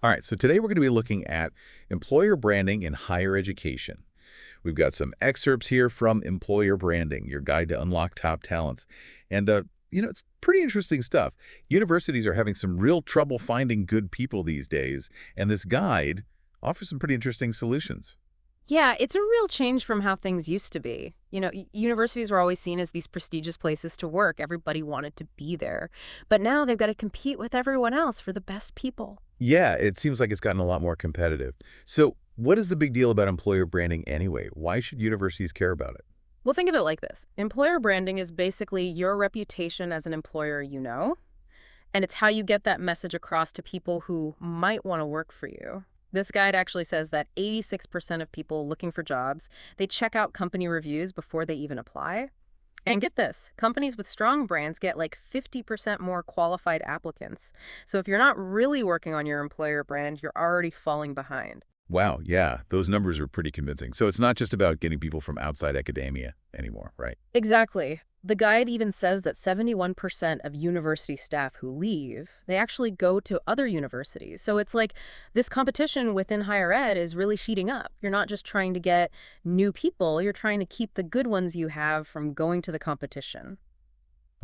All right, so today we're going to be looking at employer branding in higher education. We've got some excerpts here from Employer Branding, Your Guide to Unlock Top Talents. And, it's pretty interesting stuff. Universities are having some real trouble finding good people these days, and this guide offers some pretty interesting solutions. Yeah, it's a real change from how things used to be. Universities were always seen as these prestigious places to work. Everybody wanted to be there. But now they've got to compete with everyone else for the best people. Yeah, it seems like it's gotten a lot more competitive. So what is the big deal about employer branding anyway? Why should universities care about it? Well, think of it like this. Employer branding is basically your reputation as an employer and it's how you get that message across to people who might want to work for you. This guide actually says that 86% of people looking for jobs, they check out company reviews before they even apply. And get this, companies with strong brands get like 50% more qualified applicants. So if you're not really working on your employer brand, you're already falling behind. Wow, yeah, those numbers are pretty convincing. So it's not just about getting people from outside academia anymore, right? Exactly. The guide even says that 71% of university staff who leave, they actually go to other universities. So it's like this competition within higher ed is really heating up. You're not just trying to get new people, you're trying to keep the good ones you have from going to the competition.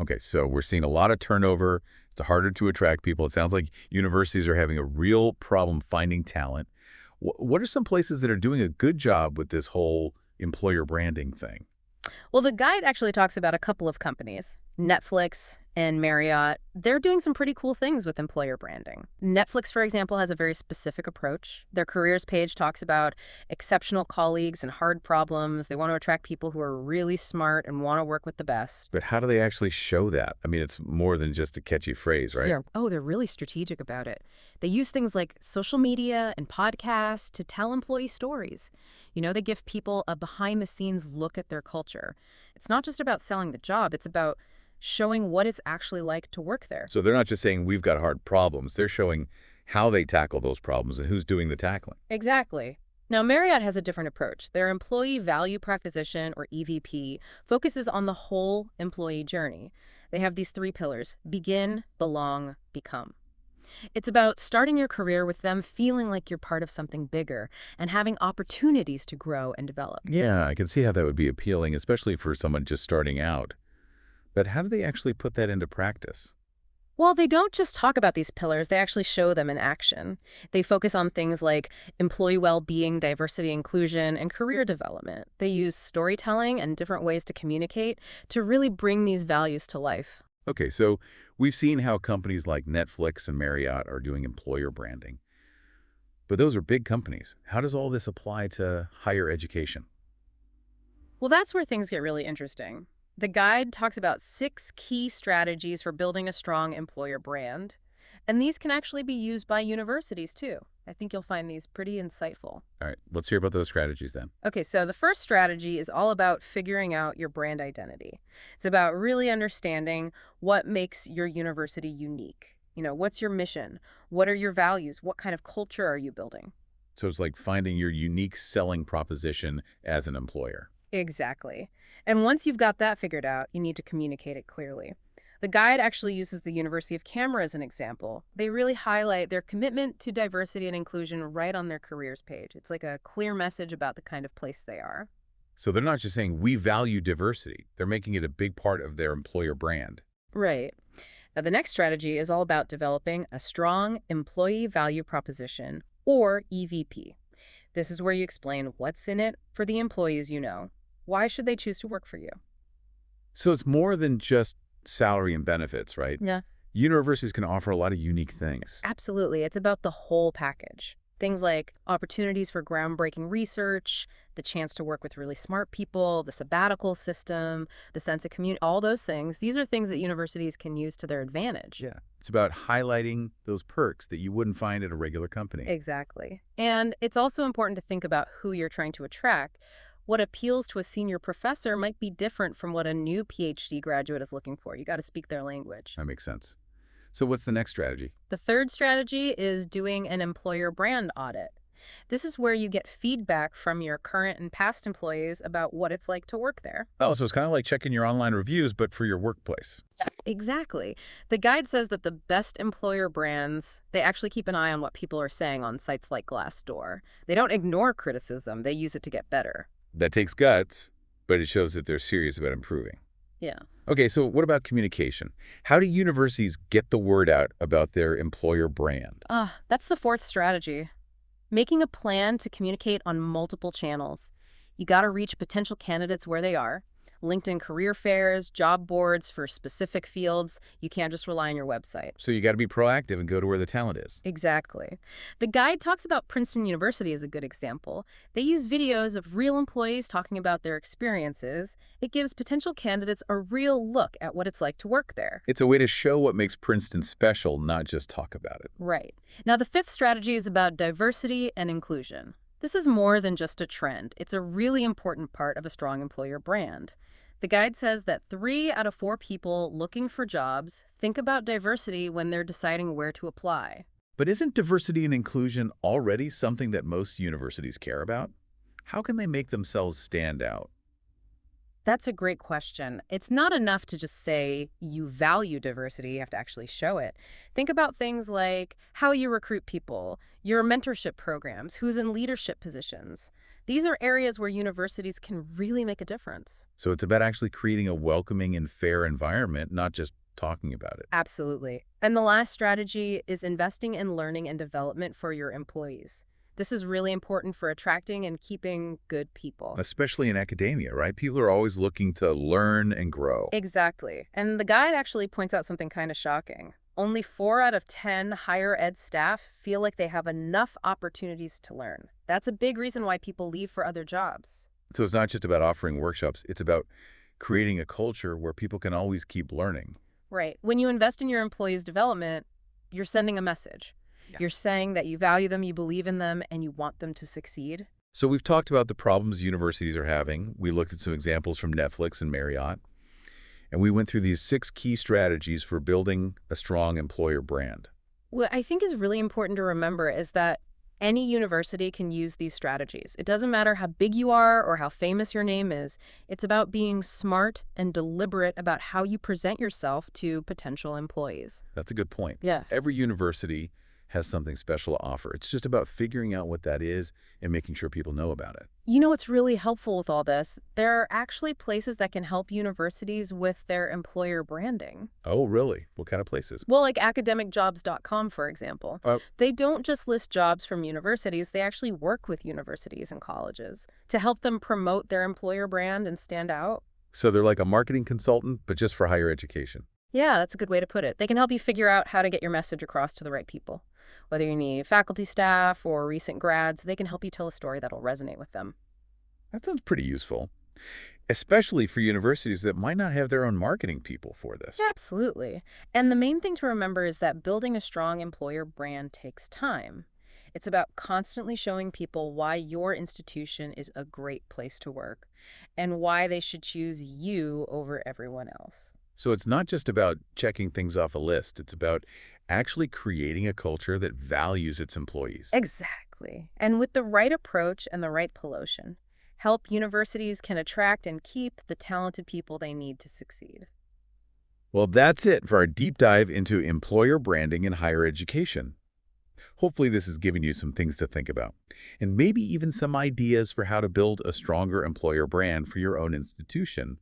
Okay, so we're seeing a lot of turnover. It's harder to attract people. It sounds like universities are having a real problem finding talent. What are some places that are doing a good job with this whole employer branding thing? Well, the guide actually talks about a couple of companies, Netflix and Marriott. They're doing some pretty cool things with employer branding. Netflix, for example, has a very specific approach. Their careers page talks about exceptional colleagues and hard problems. They want to attract people who are really smart and want to work with the best. But how do they actually show that? I mean, it's more than just a catchy phrase, right? They're really strategic about it. They use things like social media and podcasts to tell employee stories. They give people a behind the scenes look at their culture. It's not just about selling the job, it's about showing what it's actually like to work there. So they're not just saying we've got hard problems. They're showing how they tackle those problems and who's doing the tackling. Exactly. Now, Marriott has a different approach. Their employee value proposition, or EVP, focuses on the whole employee journey. They have these three pillars: begin, belong, become. It's about starting your career with them feeling like you're part of something bigger and having opportunities to grow and develop. Yeah, I can see how that would be appealing, especially for someone just starting out. But how do they actually put that into practice? Well, they don't just talk about these pillars, they actually show them in action. They focus on things like employee well-being, diversity, inclusion, and career development. They use storytelling and different ways to communicate to really bring these values to life. Okay, so we've seen how companies like Netflix and Marriott are doing employer branding. But those are big companies. How does all this apply to higher education? Well, that's where things get really interesting. The guide talks about 6 key strategies for building a strong employer brand, and these can actually be used by universities too. I think you'll find these pretty insightful. All right, let's hear about those strategies then. Okay, so the first strategy is all about figuring out your brand identity. It's about really understanding what makes your university unique. What's your mission? What are your values? What kind of culture are you building? So it's like finding your unique selling proposition as an employer. Exactly. And once you've got that figured out, you need to communicate it clearly. The guide actually uses the University of Canberra as an example. They really highlight their commitment to diversity and inclusion right on their careers page. It's like a clear message about the kind of place they are. So they're not just saying we value diversity. They're making it a big part of their employer brand. Right. Now, the next strategy is all about developing a strong employee value proposition, or EVP. This is where you explain what's in it for the employees you know. Why should they choose to work for you? So it's more than just salary and benefits, right? Yeah. Universities can offer a lot of unique things. Absolutely. It's about the whole package. Things like opportunities for groundbreaking research, the chance to work with really smart people, the sabbatical system, the sense of community, all those things. These are things that universities can use to their advantage. Yeah. It's about highlighting those perks that you wouldn't find at a regular company. Exactly. And it's also important to think about who you're trying to attract. What appeals to a senior professor might be different from what a new PhD graduate is looking for. You got to speak their language. That makes sense. So what's the next strategy? The third strategy is doing an employer brand audit. This is where you get feedback from your current and past employees about what it's like to work there. Oh, so it's kind of like checking your online reviews, but for your workplace. Exactly. The guide says that the best employer brands, they actually keep an eye on what people are saying on sites like Glassdoor. They don't ignore criticism, they use it to get better. That takes guts, but it shows that they're serious about improving. Yeah. Okay, so what about communication? How do universities get the word out about their employer brand? That's the fourth strategy. Making a plan to communicate on multiple channels. You got to reach potential candidates where they are. LinkedIn career fairs, job boards for specific fields. You can't just rely on your website. So you got to be proactive and go to where the talent is. Exactly. The guide talks about Princeton University as a good example. They use videos of real employees talking about their experiences. It gives potential candidates a real look at what it's like to work there. It's a way to show what makes Princeton special, not just talk about it. Right. Now, the fifth strategy is about diversity and inclusion. This is more than just a trend. It's a really important part of a strong employer brand. The guide says that 3 out of 4 people looking for jobs think about diversity when they're deciding where to apply. But isn't diversity and inclusion already something that most universities care about? How can they make themselves stand out? That's a great question. It's not enough to just say you value diversity, you have to actually show it. Think about things like how you recruit people, your mentorship programs, who's in leadership positions. These are areas where universities can really make a difference. So it's about actually creating a welcoming and fair environment, not just talking about it. Absolutely. And the last strategy is investing in learning and development for your employees. This is really important for attracting and keeping good people. Especially in academia, right? People are always looking to learn and grow. Exactly. And the guide actually points out something kind of shocking. Only 4 out of 10 higher ed staff feel like they have enough opportunities to learn. That's a big reason why people leave for other jobs. So it's not just about offering workshops, it's about creating a culture where people can always keep learning. Right. When you invest in your employees' development, you're sending a message. Yeah. You're saying that you value them, you believe in them, and you want them to succeed. So we've talked about the problems universities are having. We looked at some examples from Netflix and Marriott. And we went through these 6 key strategies for building a strong employer brand. What I think is really important to remember is that any university can use these strategies. It doesn't matter how big you are or how famous your name is. It's about being smart and deliberate about how you present yourself to potential employees. That's a good point. Yeah. Every university has something special to offer. It's just about figuring out what that is and making sure people know about it. You know what's really helpful with all this? There are actually places that can help universities with their employer branding. Oh, really? What kind of places? Well, like academicjobs.com, for example. They don't just list jobs from universities, they actually work with universities and colleges to help them promote their employer brand and stand out. So they're like a marketing consultant, but just for higher education. Yeah, that's a good way to put it. They can help you figure out how to get your message across to the right people. Whether you need faculty staff or recent grads, they can help you tell a story that'll resonate with them. That sounds pretty useful, especially for universities that might not have their own marketing people for this. Absolutely. And the main thing to remember is that building a strong employer brand takes time. It's about constantly showing people why your institution is a great place to work and why they should choose you over everyone else. So it's not just about checking things off a list. It's about actually creating a culture that values its employees. Exactly. And with the right approach and the right promotion, help universities can attract and keep the talented people they need to succeed. Well, that's it for our deep dive into employer branding in higher education. Hopefully this has given you some things to think about, and maybe even some ideas for how to build a stronger employer brand for your own institution